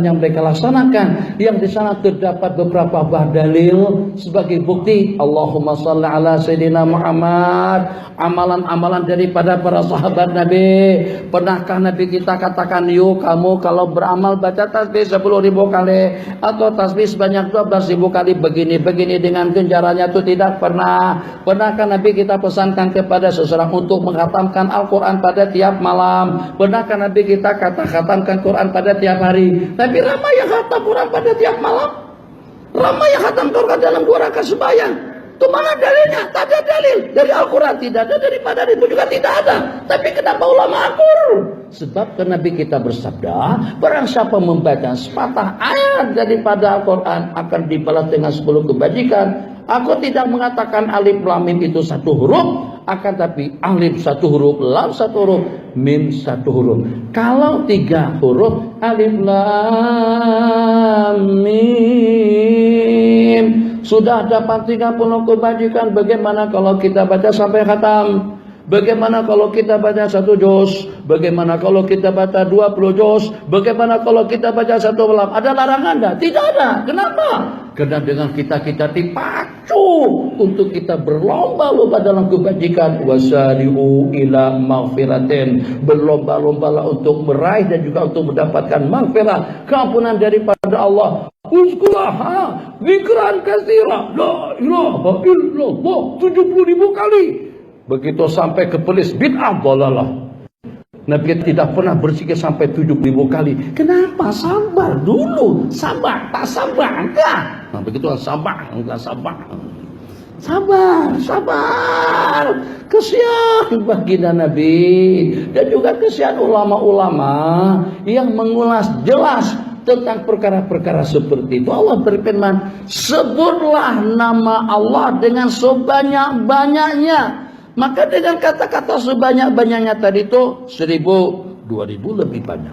yang mereka laksanakan. Yang di sana terdapat beberapa buah dalil sebagai bukti. Allahumma shalli ala sayyidina Muhammad. Amalan-amalan daripada para sahabat Nabi. Pernahkah Nabi kita katakan, yuk kamu kalau beramal baca tasbih 10.000 kali atau tasbih sebanyak 12.000 kali begini-begini dengan ganjarannya? Itu tidak pernah. Pernahkah Nabi kita pesankan kepada seseorang untuk menghatamkan Al-Quran pada tiap malam? Pernahkah Nabi kita khatamkan Quran pada tiap hari? Tapi ramai yang khatam Quran pada tiap malam, ramai yang khatam Quran dalam 2 rakaat sembahyang. Itu mana dalilnya? Tak ada dalil. Dari Al-Quran tidak ada, daripada itu juga tidak ada. Tapi kenapa ulama akur? Sebab karena Nabi kita bersabda, barang siapa membaca sepatah ayat daripada Al-Quran akan dibalas dengan 10 kebajikan. Aku tidak mengatakan alif lam mim itu 1 huruf, akan tapi alif 1 huruf, lam 1 huruf, mim 1 huruf. Kalau 3 huruf, alif lam mim, sudah dapat 30 kebajikan. Bagaimana kalau kita baca sampai khatam? Bagaimana kalau kita baca 1 juz? Bagaimana kalau kita baca 20 juz? Bagaimana kalau kita baca 1 malam? Ada larangan enggak? Tidak ada. Kenapa? Karena dengan kita dipacu untuk kita berlomba-lomba dalam kebajikan. Wasari'u ila maghfiratin, berlomba-lombalah untuk meraih dan juga untuk mendapatkan maghfirah, keampunan daripada Allah. Uzkuraha dzikran katsira, la ilaha illallah 70.000 kali. Begitu sampai ke pelis bid'ah dhalalah. Nabi tidak pernah berzikir sampai 70.000 kali. Kenapa? Sabar dulu. Sabar, tak sabar enggak. Nah, begitu sabar, enggak sabar. Sabar. Kesian baginda Nabi dan juga kesian ulama-ulama yang mengulas jelas tentang perkara-perkara seperti itu. Allah berfirman, sebutlah nama Allah dengan sebanyak-banyaknya. Maka dengan kata-kata sebanyak-banyaknya tadi itu 1.000, 2.000 lebih banyak,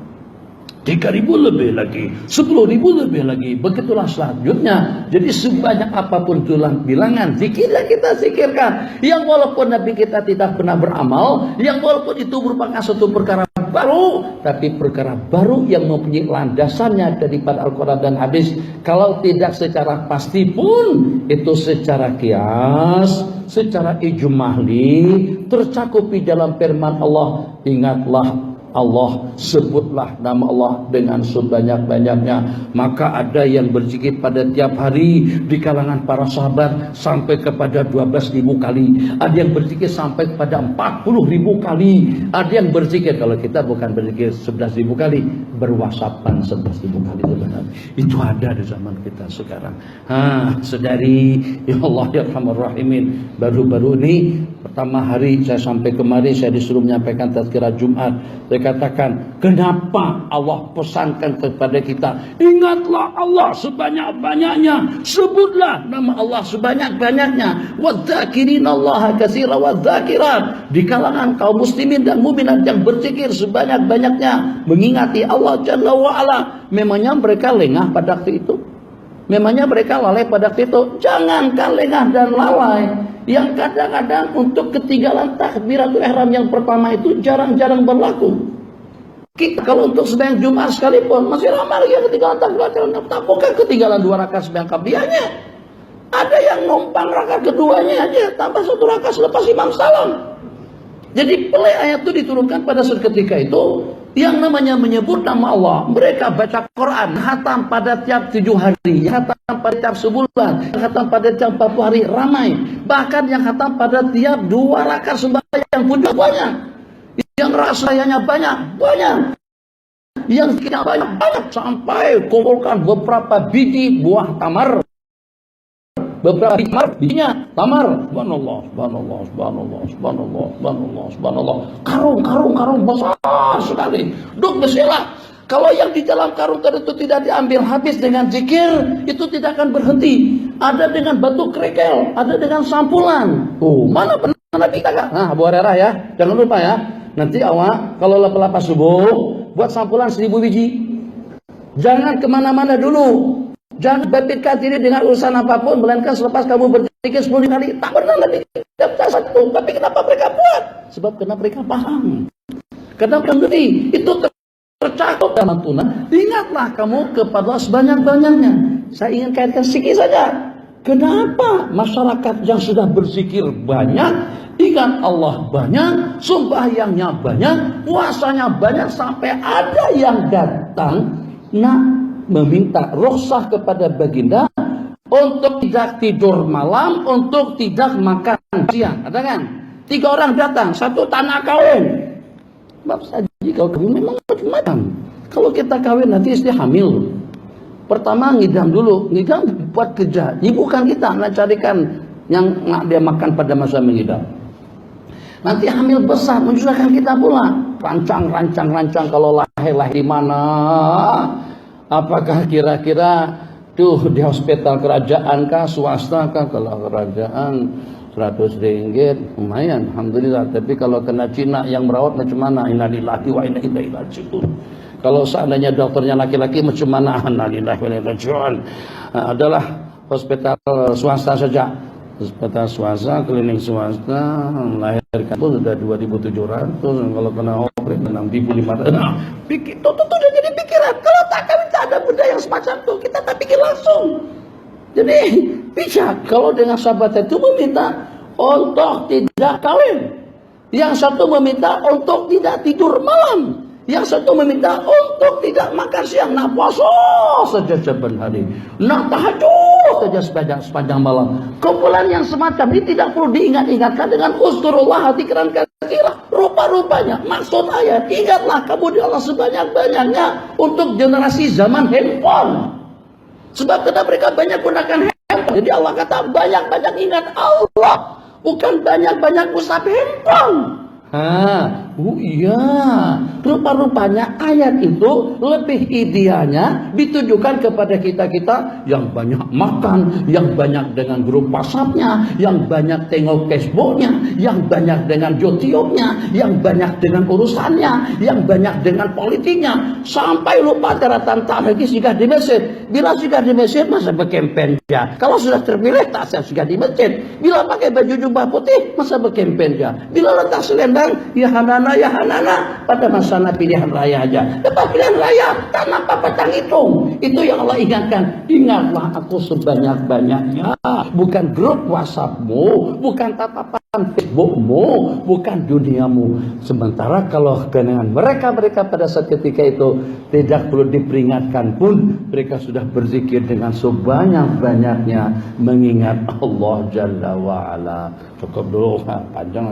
3.000 lebih lagi, 10.000 lebih lagi. Begitulah selanjutnya. Jadi sebanyak apapun tulang bilangan zikir yang kita zikirkan, yang walaupun Nabi kita tidak pernah beramal, yang walaupun itu merupakan suatu perkara baru, tapi perkara baru yang mempunyai landasannya daripada Al-Quran dan hadis. Kalau tidak secara pasti pun, itu secara kias, secara ijmahli, tercakupi dalam firman Allah. Ingatlah Allah, sebutlah nama Allah dengan sebanyak-banyaknya. Maka ada yang berzikir pada tiap hari di kalangan para sahabat sampai kepada 12.000 kali. Ada yang berzikir sampai kepada 40.000 kali. Ada yang berzikir, kalau kita bukan berzikir 11.000 kali, berwasapan 11.000 kali sebenarnya. Itu ada di zaman kita sekarang. Saudari, ya Allah ya Rahman Rahimin, baru-baru ini pertama hari saya sampai kemari, saya disuruh menyampaikan tazkirah Jumat. Saya katakan, kenapa Allah pesankan kepada kita, ingatlah Allah sebanyak-banyaknya, sebutlah nama Allah sebanyak-banyaknya. Wadzakirinallaha katsira wadzakirat, di kalangan kaum muslimin dan mukminat yang berzikir sebanyak-banyaknya, mengingati Allah Jalla wa Ala. Memangnya mereka lengah pada waktu itu? Memangnya mereka lalai pada waktu itu? Jangankan lengah dan lalai, yang kadang-kadang untuk ketinggalan takbiratul ihram yang pertama itu jarang-jarang berlaku. Kita kalau untuk sembahyang Jumat sekalipun masih lama lagi yang ketinggalan takbiratul ihram. Tak bukan ketinggalan 2 rakaat sembahyang qabliyahnya. Ada yang numpang rakaat keduanya aja, tambah 1 rakaat selepas imam salam. Jadi ayat itu diturunkan pada saat ketika itu, yang namanya menyebut nama Allah. Mereka baca Quran, khatam pada tiap 7 hari, khatam pada tiap sebulan, khatam pada tiap 40 hari, ramai. Bahkan yang khatam pada tiap 2 rakaat sembahyang pun banyak. Yang rasanya banyak. Yang zikirnya banyak. Sampai kumpulkan beberapa biji buah tamar. Beberapa bijinya tamar. Subhanallah. Karung besar sekali. Duk besela. Kalau yang di dalam karung itu tidak diambil habis dengan zikir, itu tidak akan berhenti. Ada dengan batu kerikil, ada dengan sampulan. Mana pernah Nabi kita? Nah, Abu Hurairah ya, jangan lupa ya. Nanti awak kalau lepas subuh buat sampulan 1.000 biji. Jangan kemana-mana dulu. Jangan batikkan diri dengan urusan apapun, melainkan selepas kamu berzikir 10 kali. Tak pernah Nabi kita satu. Tapi kenapa mereka buat? Sebab karena mereka paham. Karena mengerti itu tercakup dalam tunai, ingatlah kamu kepada sebanyak-banyaknya. Saya ingin kaitkan sedikit saja. Kenapa masyarakat yang sudah berzikir banyak, ingat Allah banyak, sembahyangnya banyak, puasanya banyak, sampai ada yang datang nak meminta rukhsah kepada baginda untuk tidak tidur malam, untuk tidak makan siang. Ada kan? 3 orang datang, satu tanah kawin. Bapak saji, kalau kawin memang macam-macam. Kalau kita kawin nanti istri hamil. Pertama ngidam dulu, ngidam buat kerja. Ini bukan kita nak carikan yang nak dia makan pada masa mengidam. Nanti hamil besar menyusahkan kita pula. Rancang kalau lahir di mana? Apakah kira-kira tuh di hospital kerajaan kah, swasta kah? Kalau kerajaan 100 ringgit lumayan, alhamdulillah. Tapi kalau kena Cina yang merawat macam mana? Innalillahi wa inna ilaihi raji'un. Kalau seandainya dokternya laki-laki macam mana? Innalillahi wa inna ilaihi raji'un. Adalah hospital swasta saja. Hospital swasta, klinik swasta, melahirkan pun sudah 2.700. Kalau kena operasi 6.500. Pikir, itu sudah jadi pikiran. Kalau tak kawin tak ada benda yang semacam itu, kita tak pikir langsung. Jadi bijak kalau dengan sahabat itu meminta untuk tidak kawin. Yang satu meminta untuk tidak tidur malam. Yang satu meminta untuk tidak makan siang, nak puasa saja saban hari, nak tahajud saja sepanjang malam. Kumpulan yang semacam ini tidak perlu diingat-ingatkan dengan uzkurullah dzikran katsira. Rupa-rupanya maksud ayat, ingatlah kamu di Allah sebanyak-banyaknya untuk generasi zaman handphone. Sebab karena mereka banyak gunakan handphone, jadi Allah kata banyak-banyak ingat Allah, bukan banyak-banyak usap handphone. Iya, rupa-rupanya ayat itu lebih idealnya ditujukan kepada kita-kita yang banyak makan, yang banyak dengan grup WhatsApp-nya, yang banyak tengok Facebooknya, yang banyak dengan YouTube-nya, yang banyak dengan urusannya, yang banyak dengan politiknya, sampai lupa daratan tak lagi sudah di masjid. Bila sudah di masjid masa berkempen ya. Kalau sudah terpilih tak sudah di masjid. Bila pakai baju jubah putih masa berkempen ya. Bila letak selendang ya hanana pada masa pilihan raya aja. Lepas pilihan raya tak nampak petang hitung. Itu yang Allah ingatkan. Ingatlah aku sebanyak-banyaknya. Bukan grup WhatsAppmu, bukan tatapan Facebookmu, bukan duniamu. Sementara kalau dengan mereka pada saat ketika itu tidak perlu diperingatkan pun, mereka sudah berzikir dengan sebanyak-banyaknya mengingat Allah Jalla wa'ala. Cukup dulu, panjang.